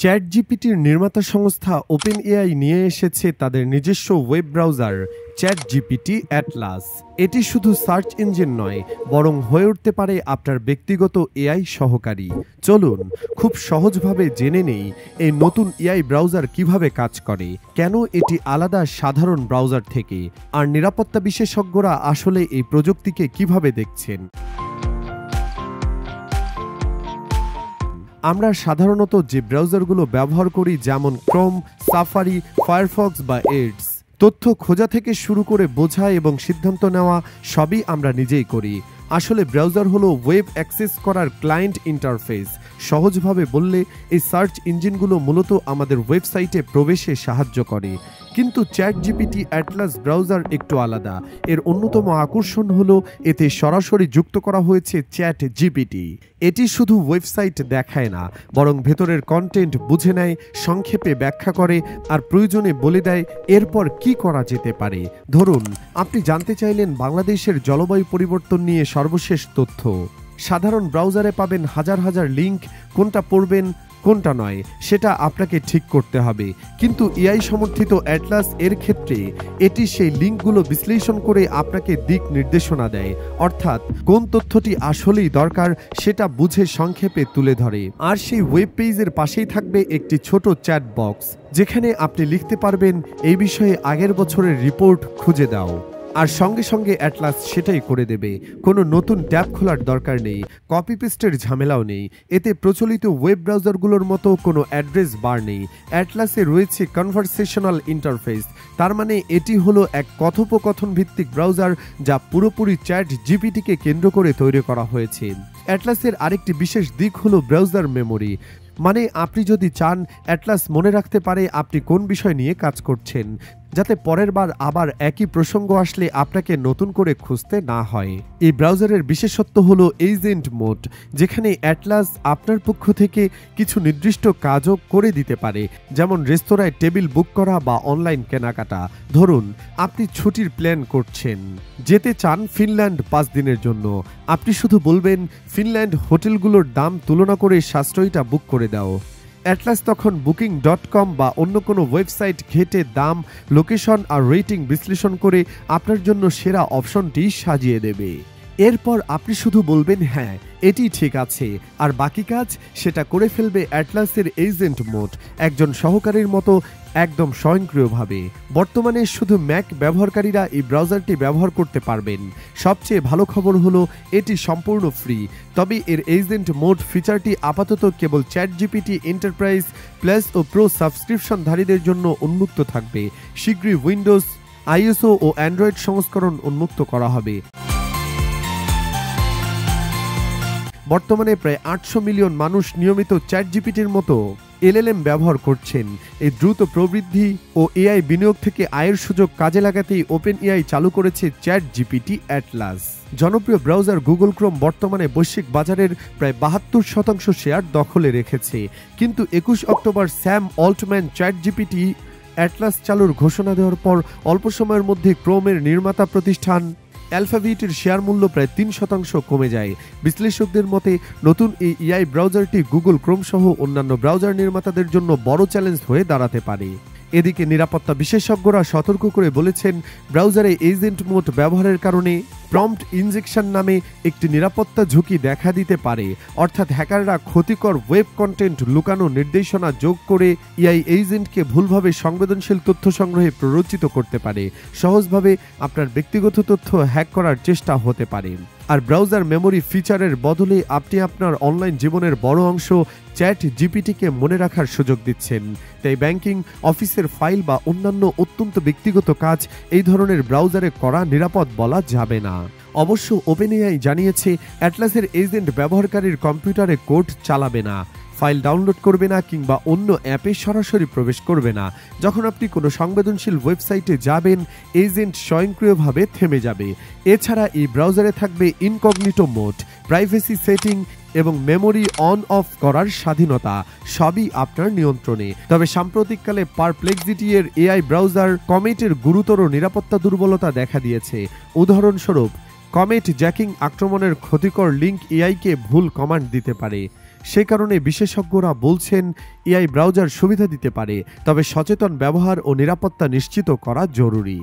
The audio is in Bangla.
চ্যাটজিপিটির নির্মাতা সংস্থা ওপেনএআই নিয়ে এসেছে তাদের নিজস্ব ওয়েব ব্রাউজার চ্যাটজিপিটি অ্যাটলাস। এটি শুধু সার্চ ইঞ্জিন নয়, বরং হয়ে উঠতে পারে আপনার ব্যক্তিগত এআই সহকারী। চলুন খুব সহজভাবে জেনে নেই এই নতুন এআই ব্রাউজার কিভাবে কাজ করে, কেন এটি আলাদা সাধারণ ব্রাউজার থেকে, আর নিরাপত্তা বিশেষজ্ঞরা আসলে এই প্রযুক্তিকে কিভাবে দেখছেন। আমরা সাধারণত যে ব্রাউজারগুলো ব্যবহার করি, যেমন ক্রোম, সাফারি, ফায়ারফক্স বা এডস, তথ্য খোঁজা থেকে শুরু করে বোঝা এবং সিদ্ধান্ত নেওয়া সবই আমরা নিজেই করি। আসলে ব্রাউজার হলো ওয়েব অ্যাক্সেস করার ক্লায়েন্ট ইন্টারফেস। সহজভাবে বললে এই সার্চ ইঞ্জিনগুলো মূলত আমাদের ওয়েবসাইটে প্রবেশে সাহায্য করে। কিন্তু চ্যাটজিপিটি অ্যাটলাস ব্রাউজার একটু আলাদা। এর অন্যতম আকর্ষণ হলো এতে সরাসরি যুক্ত করা হয়েছে চ্যাটজিপিটি। এটি শুধু ওয়েবসাইট দেখায় না, বরং ভেতরের কন্টেন্ট বুঝে নেয়, সংক্ষেপে ব্যাখ্যা করে আর প্রয়োজনে বলে দেয় এরপর কি করা যেতে পারে। ধরুন আপনি জানতে চাইলেন বাংলাদেশের জলবায়ু পরিবর্তন নিয়ে সর্বশেষ তথ্য। সাধারণ ব্রাউজারে পাবেন হাজার হাজার লিঙ্ক, কোনটা পড়বেন কোনটা নয় সেটা আপনাকে ঠিক করতে হবে। কিন্তু এআই সমর্থিত অ্যাটলাস এর ক্ষেত্রে এটি সেই লিঙ্কগুলো বিশ্লেষণ করে আপনাকে দিক নির্দেশনা দেয়, অর্থাৎ কোন তথ্যটি আসলেই দরকার সেটা বুঝে সংক্ষেপে তুলে ধরে। আর সেই ওয়েব পেজের পাশেই থাকবে একটি ছোট চ্যাট বক্স, যেখানে আপনি লিখতে পারবেন এই বিষয়ে আগের বছরের রিপোর্ট খুঁজে দাও, আর সঙ্গে সঙ্গে অ্যাটলাস সেটাই করে দেবে। কোনো নতুন ট্যাব খোলার দরকার নেই, কপি পেস্টের ঝামেলাও নেই। এতে প্রচলিত ওয়েব ব্রাউজারগুলোর মতো কোনো অ্যাড্রেস বার নেই। অ্যাটলাসে রয়েছে কনভারসেশনাল ইন্টারফেস, তার মানে এটি হলো এক কথোপকথন ভিত্তিক ব্রাউজার যা পুরোপুরি চ্যাটজিপিটিকে কেন্দ্র করে তৈরি করা হয়েছে। অ্যাটলাসের আরেকটি বিশেষ দিক হলো ব্রাউজার মেমোরি, মানে আপনি যদি চান অ্যাটলাস মনে রাখতে পারে আপনি কোন বিষয় নিয়ে কাজ করছেন, যাতে পরের বার আবার একই প্রসঙ্গ আসলে আপনাকে নতুন করে খুঁজতে না হয়। এই ব্রাউজারের বিশেষত্ব হলো এজেন্ট মোড, যেখানে অ্যাটলাস আপনার পক্ষ থেকে কিছু নির্দিষ্ট কাজও করে দিতে পারে, যেমন রেস্তোরাঁয় টেবিল বুক করা বা অনলাইন কেনাকাটা। ধরুন আপনি ছুটির প্ল্যান করছেন, যেতে চান ফিনল্যান্ড 5 দিনের জন্য। আপনি শুধু বলবেন ফিনল্যান্ড হোটেলগুলোর দাম তুলনা করে সাশ্রয়ীটা বুক করে দাও। অ্যাটলাস তখন বুকিং.com বা অন্য কোনো ওয়েবসাইট ঘেঁটে দাম, লোকেশন আর রেটিং বিশ্লেষণ করে আপনার জন্য সেরা অপশনটি সাজিয়ে দেবে। এরপর আপনি শুধু বলবেন হ্যাঁ এটি ঠিক আছে, আর বাকি কাজ সেটা করে ফেলবে অ্যাটলাসের এজেন্ট মোড, একজন সহকারীর মতো, একদম স্বয়ংক্রিয়ভাবে। বর্তমানে শুধু ম্যাক ব্যবহারকারীরা এই ব্রাউজারটি ব্যবহার করতে পারবেন। সবচেয়ে ভালো খবর হলো এটি সম্পূর্ণ ফ্রি, তবে এর এজেন্ট মোড ফিচারটি আপাতত কেবল চ্যাটজিপিটি এন্টারপ্রাইজ প্লাস ও প্রো সাবস্ক্রিপশনধারীদের জন্য উন্মুক্ত থাকবে। শীঘ্রই উইন্ডোজ, আইএসও ও অ্যান্ড্রয়েড সংস্করণ উন্মুক্ত করা হবে। বর্তমানে প্রায় 800 মিলিয়ন মানুষ নিয়মিত চ্যাটজিপিটির মতো এলএলএম ব্যবহার করছেন। এই দ্রুত প্রবৃদ্ধি ও এআই বিনিয়োগ থেকে আয়ের সুযোগ কাজে লাগাতেই ওপেনএআই চালু করেছে চ্যাটজিপিটি অ্যাটলাস। জনপ্রিয় ব্রাউজার গুগল ক্রোম বর্তমানে বৈশ্বিক বাজারের প্রায় 72% শেয়ার দখলে রেখেছে। কিন্তু 21 October Sam Altman ChatGPT Atlas চালুর ঘোষণা দেওয়ার পর অল্প সময়ের মধ্যে ক্রোমের নির্মাতা প্রতিষ্ঠান অ্যালফাবেটের শেয়ার মূল্য প্রায় 3% কমে যায়। বিশ্লেষকদের মতে নতুন এই এআই ব্রাউজারটি গুগল ক্রোম সহ অন্যান্য ব্রাউজার নির্মাতাদের জন্য বড় চ্যালেঞ্জ হয়ে দাঁড়াতে পারে। এদিকে নিরাপত্তা বিশেষজ্ঞরা সতর্ক করে বলেছেন, ব্রাউজারে এজেন্ট মোড ব্যবহারের কারণে প্রম্পট ইনজেকশন নামে একটি নিরাপত্তা ঝুঁকি দেখা দিতে পারে, অর্থাৎ হ্যাকাররা ক্ষতিকর ওয়েব কন্টেন্ট লুকানো নির্দেশনা যোগ করে এআই এজেন্টকে ভুলভাবে সংবেদনশীল তথ্য সংগ্রহে প্ররোচিত করতে পারে। সহজভাবে আপনার ব্যক্তিগত তথ্য হ্যাক করার চেষ্টা হতে পারে। আর ব্রাউজার মেমোরি ফিচারের বদলে আপনি আপনার অনলাইন জীবনের বড় অংশ চ্যাটজিপিটিকে মনে রাখার সুযোগ দিচ্ছেন। তাই ব্যাংকিং, অফিসের ফাইল বা অন্যান্য অত্যন্ত ব্যক্তিগত কাজ এই ধরনের ব্রাউজারে করা নিরাপদ বলা যাবে না। অবশ্য ওপেনএআই জানিয়েছে অ্যাটলাসের এজেন্ট ব্যবহারকারীর কম্পিউটারে কোড চালাবে না, ফাইল ডাউনলোড করবে না কিংবা অন্য অ্যাপে সরাসরি প্রবেশ করবে না। যখন আপনি কোনো সংবেদনশীল ওয়েবসাইটে যাবেন, এজেন্ট স্বয়ংক্রিয়ভাবে থেমে যাবে। এছাড়া এই ব্রাউজারে থাকবে ইনকগনিটো মোড, প্রাইভেসি সেটিং এবং মেমোরি অন অফ করার স্বাধীনতা, সবই আপনার নিয়ন্ত্রণে। তবে সাম্প্রতিককালে পারপ্লেক্সিটি এর এআই ব্রাউজার কমেটের গুরুতর নিরাপত্তা দুর্বলতা দেখা দিয়েছে। উদাহরণস্বরূপ, কমেট জ্যাকিং আক্রমণের ক্ষতিকর লিঙ্ক এআইকে ভুল কমান্ড দিতে পারে। সে কারণে বিশেষজ্ঞরা বলছেন এআই ব্রাউজার সুবিধা দিতে পারে, তবে সচেতন ব্যবহার ও নিরাপত্তা নিশ্চিত করা জরুরি।